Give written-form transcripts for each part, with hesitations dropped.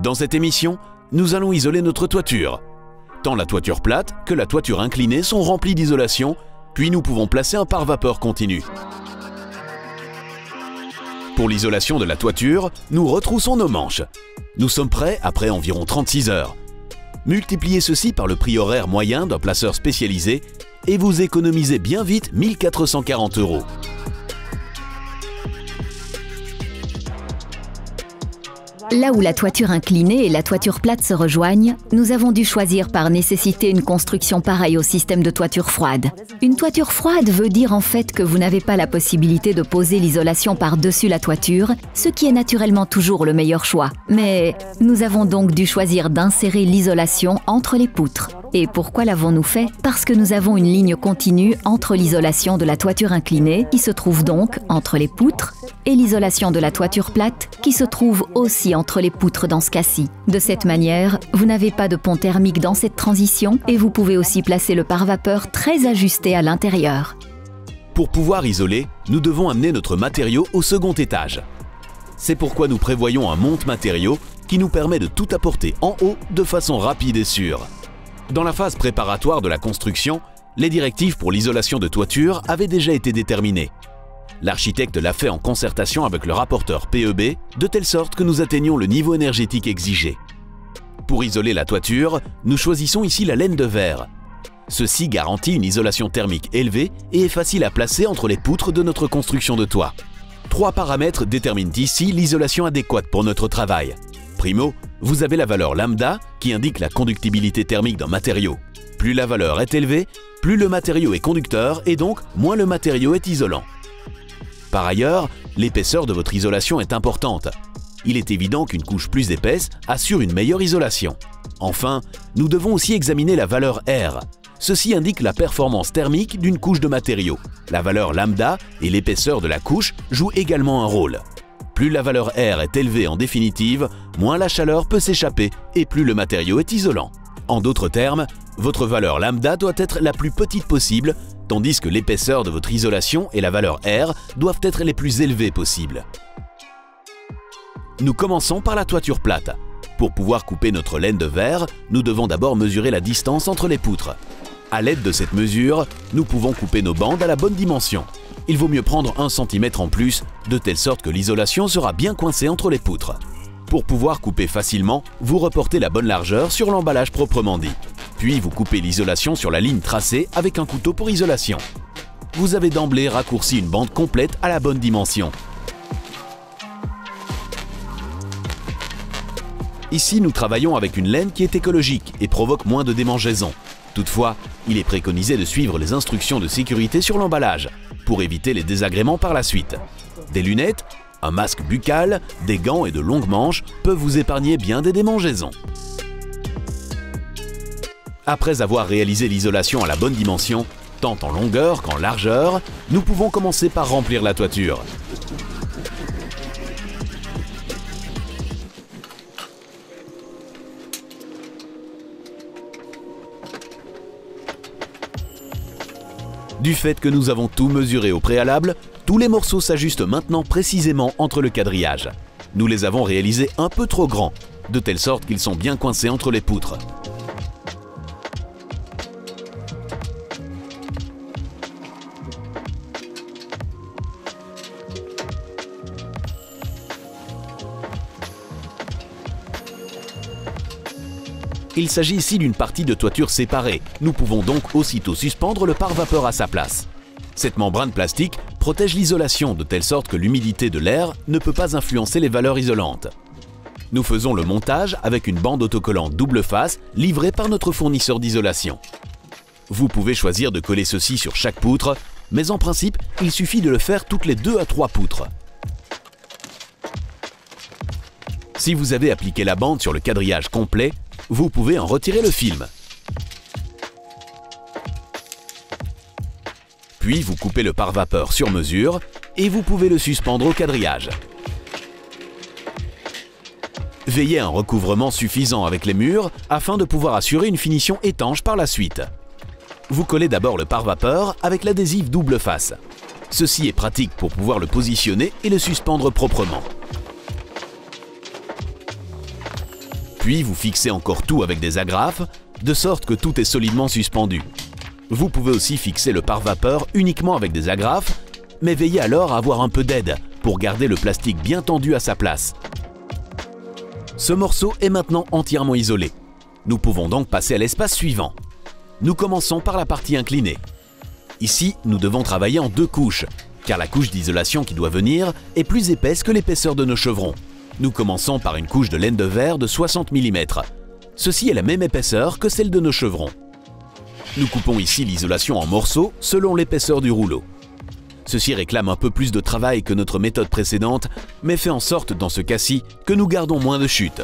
Dans cette émission, nous allons isoler notre toiture. Tant la toiture plate que la toiture inclinée sont remplies d'isolation, puis nous pouvons placer un pare-vapeur continu. Pour l'isolation de la toiture, nous retroussons nos manches. Nous sommes prêts après environ 36 heures. Multipliez ceci par le prix horaire moyen d'un placeur spécialisé et vous économisez bien vite 1 440 €. Là où la toiture inclinée et la toiture plate se rejoignent, nous avons dû choisir par nécessité une construction pareille au système de toiture froide. Une toiture froide veut dire en fait que vous n'avez pas la possibilité de poser l'isolation par-dessus la toiture, ce qui est naturellement toujours le meilleur choix. Mais nous avons donc dû choisir d'insérer l'isolation entre les poutres. Et pourquoi l'avons-nous fait? Parce que nous avons une ligne continue entre l'isolation de la toiture inclinée, qui se trouve donc entre les poutres, et l'isolation de la toiture plate, qui se trouve aussi entre les poutres dans ce cas-ci. De cette manière, vous n'avez pas de pont thermique dans cette transition et vous pouvez aussi placer le pare-vapeur très ajusté à l'intérieur. Pour pouvoir isoler, nous devons amener notre matériau au second étage. C'est pourquoi nous prévoyons un monte-matériaux qui nous permet de tout apporter en haut de façon rapide et sûre. Dans la phase préparatoire de la construction, les directives pour l'isolation de toiture avaient déjà été déterminées. L'architecte l'a fait en concertation avec le rapporteur PEB, de telle sorte que nous atteignions le niveau énergétique exigé. Pour isoler la toiture, nous choisissons ici la laine de verre. Ceci garantit une isolation thermique élevée et est facile à placer entre les poutres de notre construction de toit. 3 paramètres déterminent ici l'isolation adéquate pour notre travail. Primo, vous avez la valeur lambda qui indique la conductibilité thermique d'un matériau. Plus la valeur est élevée, plus le matériau est conducteur et donc moins le matériau est isolant. Par ailleurs, l'épaisseur de votre isolation est importante. Il est évident qu'une couche plus épaisse assure une meilleure isolation. Enfin, nous devons aussi examiner la valeur R. Ceci indique la performance thermique d'une couche de matériau. La valeur lambda et l'épaisseur de la couche jouent également un rôle. Plus la valeur R est élevée en définitive, moins la chaleur peut s'échapper et plus le matériau est isolant. En d'autres termes, votre valeur lambda doit être la plus petite possible, tandis que l'épaisseur de votre isolation et la valeur R doivent être les plus élevées possibles. Nous commençons par la toiture plate. Pour pouvoir couper notre laine de verre, nous devons d'abord mesurer la distance entre les poutres. À l'aide de cette mesure, nous pouvons couper nos bandes à la bonne dimension. Il vaut mieux prendre 1 cm en plus, de telle sorte que l'isolation sera bien coincée entre les poutres. Pour pouvoir couper facilement, vous reportez la bonne largeur sur l'emballage proprement dit. Puis vous coupez l'isolation sur la ligne tracée avec un couteau pour isolation. Vous avez d'emblée raccourci une bande complète à la bonne dimension. Ici, nous travaillons avec une laine qui est écologique et provoque moins de démangeaisons. Toutefois, il est préconisé de suivre les instructions de sécurité sur l'emballage pour éviter les désagréments par la suite. Des lunettes, un masque buccal, des gants et de longues manches peuvent vous épargner bien des démangeaisons. Après avoir réalisé l'isolation à la bonne dimension, tant en longueur qu'en largeur, nous pouvons commencer par remplir la toiture. Du fait que nous avons tout mesuré au préalable, tous les morceaux s'ajustent maintenant précisément entre le quadrillage. Nous les avons réalisés un peu trop grands, de telle sorte qu'ils sont bien coincés entre les poutres. Il s'agit ici d'une partie de toiture séparée. Nous pouvons donc aussitôt suspendre le pare-vapeur à sa place. Cette membrane plastique protège l'isolation de telle sorte que l'humidité de l'air ne peut pas influencer les valeurs isolantes. Nous faisons le montage avec une bande autocollante double face livrée par notre fournisseur d'isolation. Vous pouvez choisir de coller ceci sur chaque poutre, mais en principe, il suffit de le faire toutes les 2 à 3 poutres. Si vous avez appliqué la bande sur le quadrillage complet, vous pouvez en retirer le film. Puis vous coupez le pare-vapeur sur mesure et vous pouvez le suspendre au quadrillage. Veillez à un recouvrement suffisant avec les murs afin de pouvoir assurer une finition étanche par la suite. Vous collez d'abord le pare-vapeur avec l'adhésif double face. Ceci est pratique pour pouvoir le positionner et le suspendre proprement. Puis vous fixez encore tout avec des agrafes, de sorte que tout est solidement suspendu. Vous pouvez aussi fixer le pare-vapeur uniquement avec des agrafes, mais veillez alors à avoir un peu d'aide pour garder le plastique bien tendu à sa place. Ce morceau est maintenant entièrement isolé. Nous pouvons donc passer à l'espace suivant. Nous commençons par la partie inclinée. Ici, nous devons travailler en 2 couches, car la couche d'isolation qui doit venir est plus épaisse que l'épaisseur de nos chevrons. Nous commençons par une couche de laine de verre de 60 mm. Ceci est la même épaisseur que celle de nos chevrons. Nous coupons ici l'isolation en morceaux selon l'épaisseur du rouleau. Ceci réclame un peu plus de travail que notre méthode précédente, mais fait en sorte dans ce cas-ci que nous gardons moins de chutes.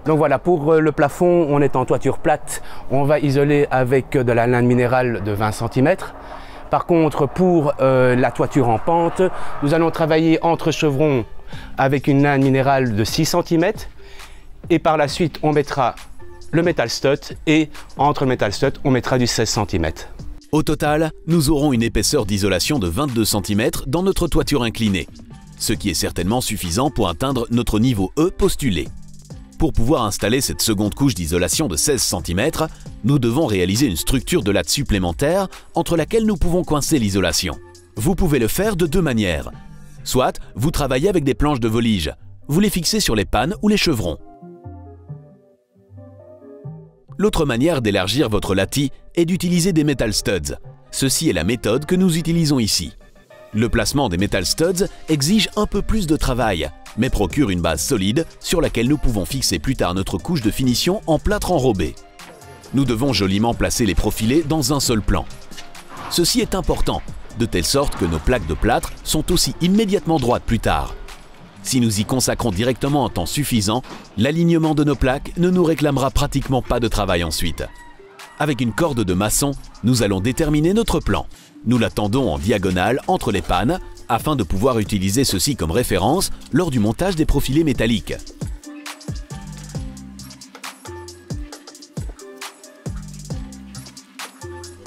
Donc voilà, pour le plafond, on est en toiture plate, on va isoler avec de la laine minérale de 20 cm. Par contre, pour la toiture en pente, nous allons travailler entre chevrons avec une laine minérale de 6 cm. Et par la suite, on mettra le metal stud et entre le metal stud, on mettra du 16 cm. Au total, nous aurons une épaisseur d'isolation de 22 cm dans notre toiture inclinée, ce qui est certainement suffisant pour atteindre notre niveau E postulé. Pour pouvoir installer cette seconde couche d'isolation de 16 cm, nous devons réaliser une structure de latte supplémentaire entre laquelle nous pouvons coincer l'isolation. Vous pouvez le faire de 2 manières. Soit vous travaillez avec des planches de volige, vous les fixez sur les pannes ou les chevrons. L'autre manière d'élargir votre lattis est d'utiliser des metal studs. Ceci est la méthode que nous utilisons ici. Le placement des metal studs exige un peu plus de travail, mais procure une base solide sur laquelle nous pouvons fixer plus tard notre couche de finition en plâtre enrobé. Nous devons joliment placer les profilés dans un seul plan. Ceci est important, de telle sorte que nos plaques de plâtre sont aussi immédiatement droites plus tard. Si nous y consacrons directement un temps suffisant, l'alignement de nos plaques ne nous réclamera pratiquement pas de travail ensuite. Avec une corde de maçon, nous allons déterminer notre plan. Nous la tendons en diagonale entre les pannes afin de pouvoir utiliser ceci comme référence lors du montage des profilés métalliques.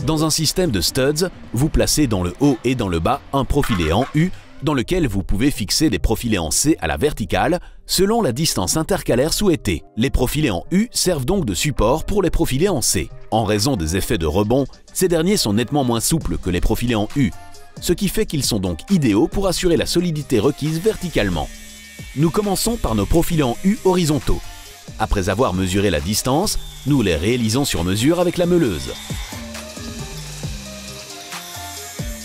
Dans un système de studs, vous placez dans le haut et dans le bas un profilé en U dans lequel vous pouvez fixer des profilés en C à la verticale selon la distance intercalaire souhaitée. Les profilés en U servent donc de support pour les profilés en C. En raison des effets de rebond, ces derniers sont nettement moins souples que les profilés en U, ce qui fait qu'ils sont donc idéaux pour assurer la solidité requise verticalement. Nous commençons par nos profilés en U horizontaux. Après avoir mesuré la distance, nous les réalisons sur mesure avec la meuleuse.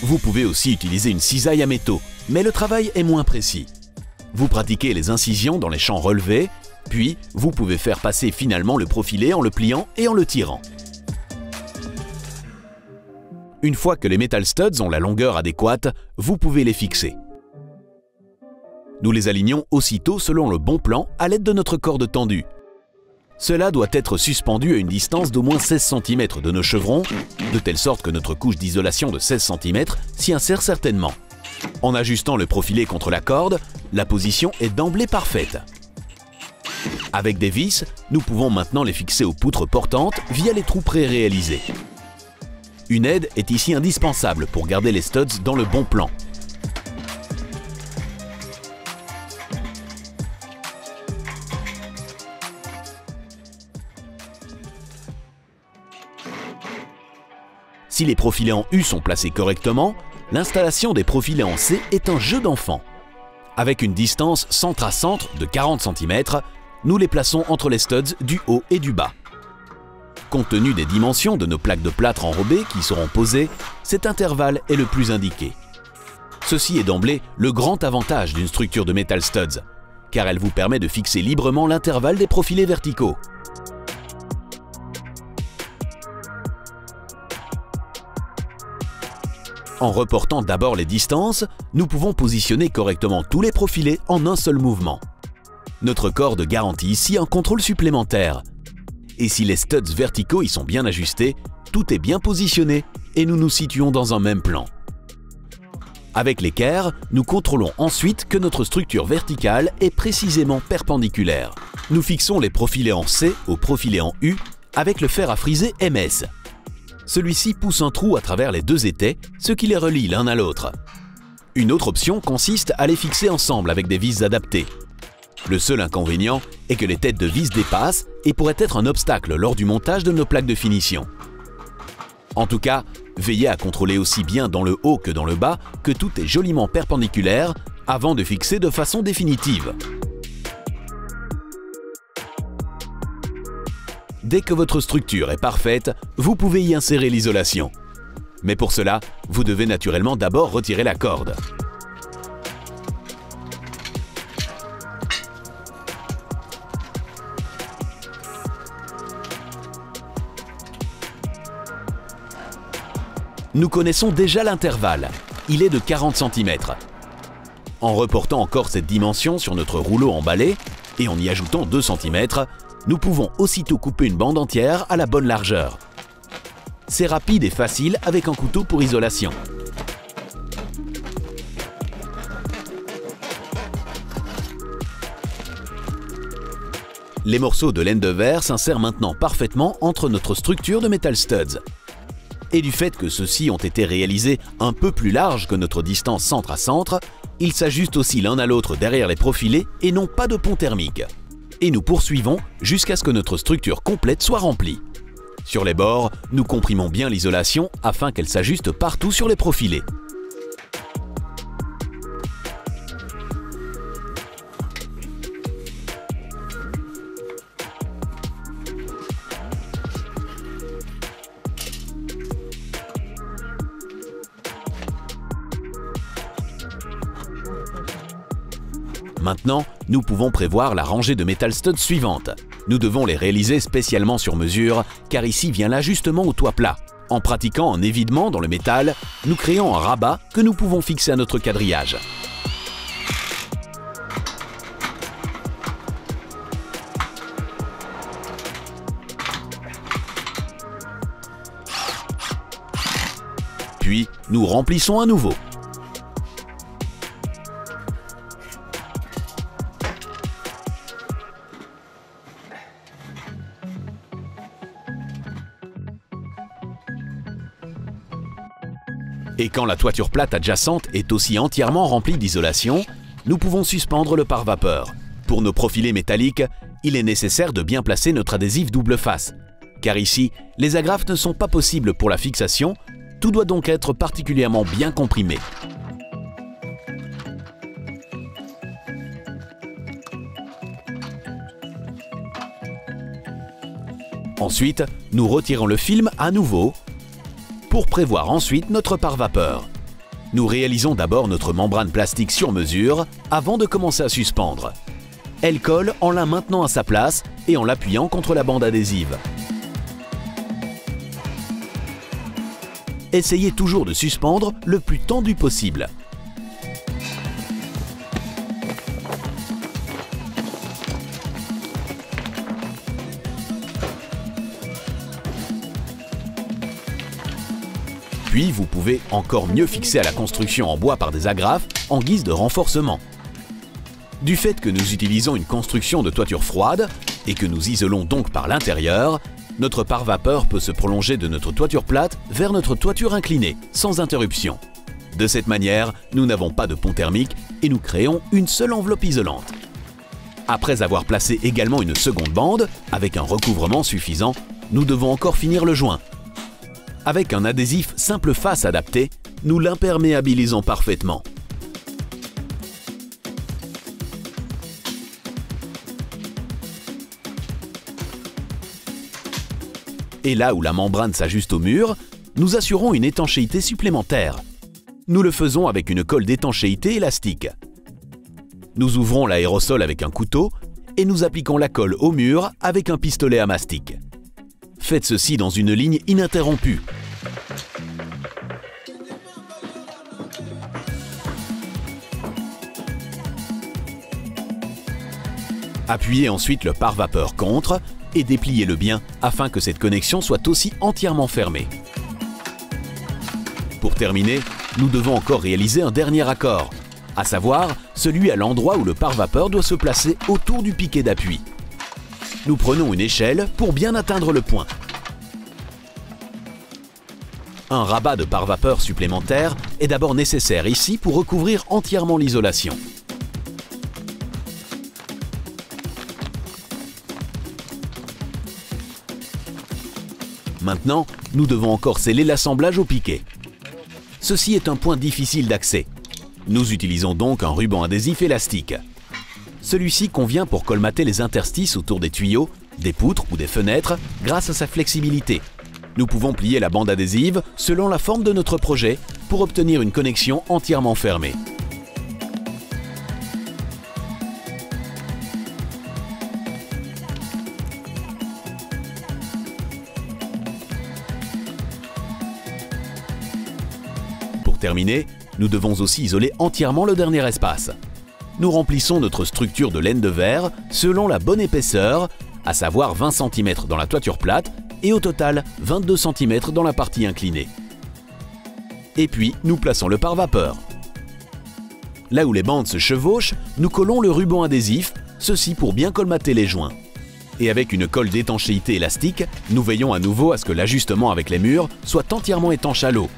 Vous pouvez aussi utiliser une cisaille à métaux, mais le travail est moins précis. Vous pratiquez les incisions dans les champs relevés, puis vous pouvez faire passer finalement le profilé en le pliant et en le tirant. Une fois que les metal studs ont la longueur adéquate, vous pouvez les fixer. Nous les alignons aussitôt selon le bon plan à l'aide de notre corde tendue. Cela doit être suspendu à une distance d'au moins 16 cm de nos chevrons, de telle sorte que notre couche d'isolation de 16 cm s'y insère certainement. En ajustant le profilé contre la corde, la position est d'emblée parfaite. Avec des vis, nous pouvons maintenant les fixer aux poutres portantes via les trous pré-réalisés. Une aide est ici indispensable pour garder les studs dans le bon plan. Si les profilés en U sont placés correctement, l'installation des profilés en C est un jeu d'enfant. Avec une distance centre à centre de 40 cm, nous les plaçons entre les studs du haut et du bas. Compte tenu des dimensions de nos plaques de plâtre enrobées qui seront posées, cet intervalle est le plus indiqué. Ceci est d'emblée le grand avantage d'une structure de metal studs, car elle vous permet de fixer librement l'intervalle des profilés verticaux. En reportant d'abord les distances, nous pouvons positionner correctement tous les profilés en un seul mouvement. Notre corde garantit ici un contrôle supplémentaire. Et si les studs verticaux y sont bien ajustés, tout est bien positionné et nous nous situons dans un même plan. Avec l'équerre, nous contrôlons ensuite que notre structure verticale est précisément perpendiculaire. Nous fixons les profilés en C aux profilés en U avec le fer à friser MS. Celui-ci pousse un trou à travers les deux étais, ce qui les relie l'un à l'autre. Une autre option consiste à les fixer ensemble avec des vis adaptées. Le seul inconvénient est que les têtes de vis dépassent et pourraient être un obstacle lors du montage de nos plaques de finition. En tout cas, veillez à contrôler aussi bien dans le haut que dans le bas que tout est joliment perpendiculaire avant de fixer de façon définitive. Dès que votre structure est parfaite, vous pouvez y insérer l'isolation. Mais pour cela, vous devez naturellement d'abord retirer la corde. Nous connaissons déjà l'intervalle, il est de 40 cm. En reportant encore cette dimension sur notre rouleau emballé et en y ajoutant 2 cm, nous pouvons aussitôt couper une bande entière à la bonne largeur. C'est rapide et facile avec un couteau pour isolation. Les morceaux de laine de verre s'insèrent maintenant parfaitement entre notre structure de metal studs. Et du fait que ceux-ci ont été réalisés un peu plus larges que notre distance centre à centre, ils s'ajustent aussi l'un à l'autre derrière les profilés et n'ont pas de pont thermique. Et nous poursuivons jusqu'à ce que notre structure complète soit remplie. Sur les bords, nous comprimons bien l'isolation afin qu'elle s'ajuste partout sur les profilés. Maintenant, nous pouvons prévoir la rangée de metal studs suivante. Nous devons les réaliser spécialement sur mesure, car ici vient l'ajustement au toit plat. En pratiquant un évidement dans le métal, nous créons un rabat que nous pouvons fixer à notre quadrillage. Puis, nous remplissons à nouveau. Et quand la toiture plate adjacente est aussi entièrement remplie d'isolation, nous pouvons suspendre le pare-vapeur. Pour nos profilés métalliques, il est nécessaire de bien placer notre adhésif double face, car ici, les agrafes ne sont pas possibles pour la fixation, tout doit donc être particulièrement bien comprimé. Ensuite, nous retirons le film à nouveau pour prévoir ensuite notre pare-vapeur. Nous réalisons d'abord notre membrane plastique sur mesure avant de commencer à suspendre. Elle colle en la maintenant à sa place et en l'appuyant contre la bande adhésive. Essayez toujours de suspendre le plus tendu possible. Puis, vous pouvez encore mieux fixer à la construction en bois par des agrafes en guise de renforcement. Du fait que nous utilisons une construction de toiture froide et que nous isolons donc par l'intérieur, notre pare-vapeur peut se prolonger de notre toiture plate vers notre toiture inclinée, sans interruption. De cette manière, nous n'avons pas de pont thermique et nous créons une seule enveloppe isolante. Après avoir placé également une seconde bande, avec un recouvrement suffisant, nous devons encore finir le joint. Avec un adhésif simple face adapté, nous l'imperméabilisons parfaitement. Et là où la membrane s'ajuste au mur, nous assurons une étanchéité supplémentaire. Nous le faisons avec une colle d'étanchéité élastique. Nous ouvrons l'aérosol avec un couteau et nous appliquons la colle au mur avec un pistolet à mastic. Faites ceci dans une ligne ininterrompue. Appuyez ensuite le pare-vapeur contre et dépliez-le bien afin que cette connexion soit aussi entièrement fermée. Pour terminer, nous devons encore réaliser un dernier accord, à savoir celui à l'endroit où le pare-vapeur doit se placer autour du piquet d'appui. Nous prenons une échelle pour bien atteindre le point. Un rabat de pare-vapeur supplémentaire est d'abord nécessaire ici pour recouvrir entièrement l'isolation. Maintenant, nous devons encore sceller l'assemblage au piquet. Ceci est un point difficile d'accès. Nous utilisons donc un ruban adhésif élastique. Celui-ci convient pour colmater les interstices autour des tuyaux, des poutres ou des fenêtres grâce à sa flexibilité. Nous pouvons plier la bande adhésive selon la forme de notre projet pour obtenir une connexion entièrement fermée. Pour terminer, nous devons aussi isoler entièrement le dernier espace. Nous remplissons notre structure de laine de verre selon la bonne épaisseur, à savoir 20 cm dans la toiture plate et au total 22 cm dans la partie inclinée. Et puis, nous plaçons le pare-vapeur. Là où les bandes se chevauchent, nous collons le ruban adhésif, ceci pour bien colmater les joints. Et avec une colle d'étanchéité élastique, nous veillons à nouveau à ce que l'ajustement avec les murs soit entièrement étanche à l'eau.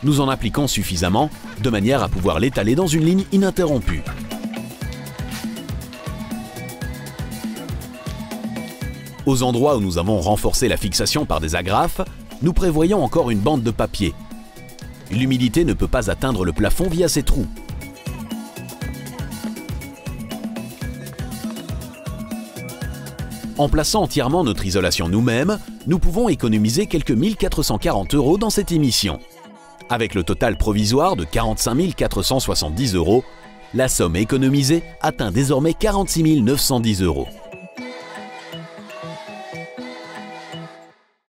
Nous en appliquons suffisamment, de manière à pouvoir l'étaler dans une ligne ininterrompue. Aux endroits où nous avons renforcé la fixation par des agrafes, nous prévoyons encore une bande de papier. L'humidité ne peut pas atteindre le plafond via ces trous. En plaçant entièrement notre isolation nous-mêmes, nous pouvons économiser quelques 1 440 € dans cette émission. Avec le total provisoire de 45 470 €, la somme économisée atteint désormais 46 910 €.